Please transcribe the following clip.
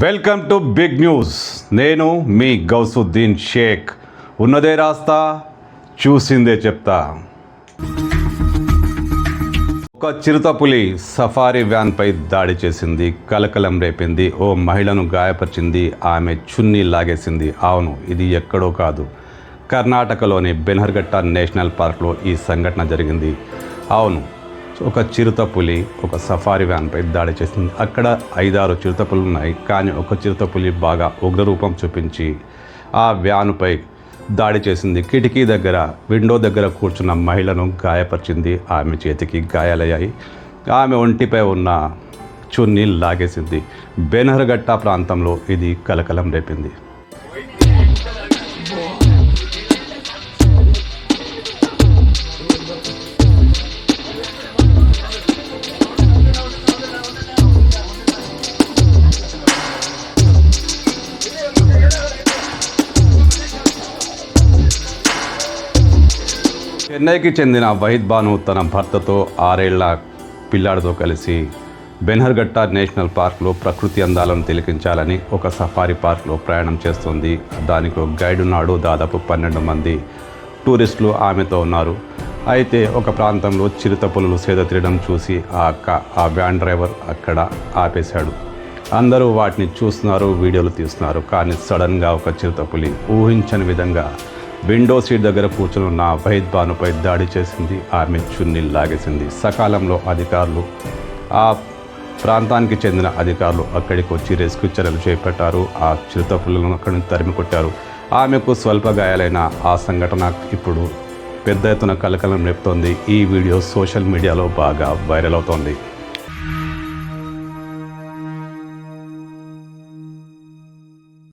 Welcome to big news. నేను మీ గౌసుద్దీన్ షేక్. ఉన్నదే రాస్తా, చూసిందే చెప్తా. ఒక చిరుతపులి సఫారీ వ్యాన్పై దాడి చేసింది, కలకలం రేపింది, ఓ మహిళను గాయపరిచింది, ఆమె చున్నీ లాగేసింది. అవును, ఇది ఎక్కడో కాదు, కర్ణాటకలోని బెనర్ఘట్ట నేషనల్ పార్క్లో ఈ సంఘటన జరిగింది. అవును, ఒక చిరుతపులి ఒక సఫారీ వ్యాన్పై దాడి చేసింది. అక్కడ 5-6 చిరుతపులు ఉన్నాయి, కానీ ఒక చిరుతపులి బాగా ఉగ్రరూపం చూపించి ఆ వ్యానుపై దాడి చేసింది. కిటికీ దగ్గర, విండో దగ్గర కూర్చున్న మహిళను గాయపరిచింది. ఆమె చేతికి గాయాలయ్యాయి. ఆమె ఒంటిపై ఉన్న చున్నీ లాగేసింది. బెనర్ఘట్ట ప్రాంతంలో ఇది కలకలం రేపింది. చెన్నైకి చెందిన వహీద్ బాను తన భర్తతో 6 ఏళ్ల పిల్లాడితో కలిసి బెనర్ఘట్ట నేషనల్ పార్క్లో ప్రకృతి అందాలను తిలకించాలని ఒక సఫారీ పార్క్లో ప్రయాణం చేస్తుంది. దానికి ఒక గైడ్ ఉన్నాడు. దాదాపు 12 మంది టూరిస్టులు ఆమెతో ఉన్నారు. అయితే ఒక ప్రాంతంలో చిరుతపులులు సేద తీయడం చూసి ఆ వ్యాన్ డ్రైవర్ అక్కడ ఆపేశాడు. అందరూ వాటిని చూస్తున్నారు, వీడియోలు తీస్తున్నారు. కానీ సడన్గా ఒక చిరుతపులి ఊహించని విధంగా విండో సీట్ దగ్గర కూర్చున్న వహీద్ బానుపై దాడి చేసింది. ఆమె చున్నీ లాగేసింది. సకాలంలో అధికారులు, ఆ ప్రాంతానికి చెందిన అధికారులు అక్కడికి వచ్చి రెస్క్యూ చర్యలు చేపట్టారు. ఆ చిరుతపులను అక్కడి నుంచి తరిమి కొట్టారు. ఆమెకు స్వల్ప గాయాలైన ఆ సంఘటన ఇప్పుడు పెద్ద ఎత్తున కలకలం రేపుతోంది. ఈ వీడియో సోషల్ మీడియాలో బాగా వైరల్ అవుతోంది.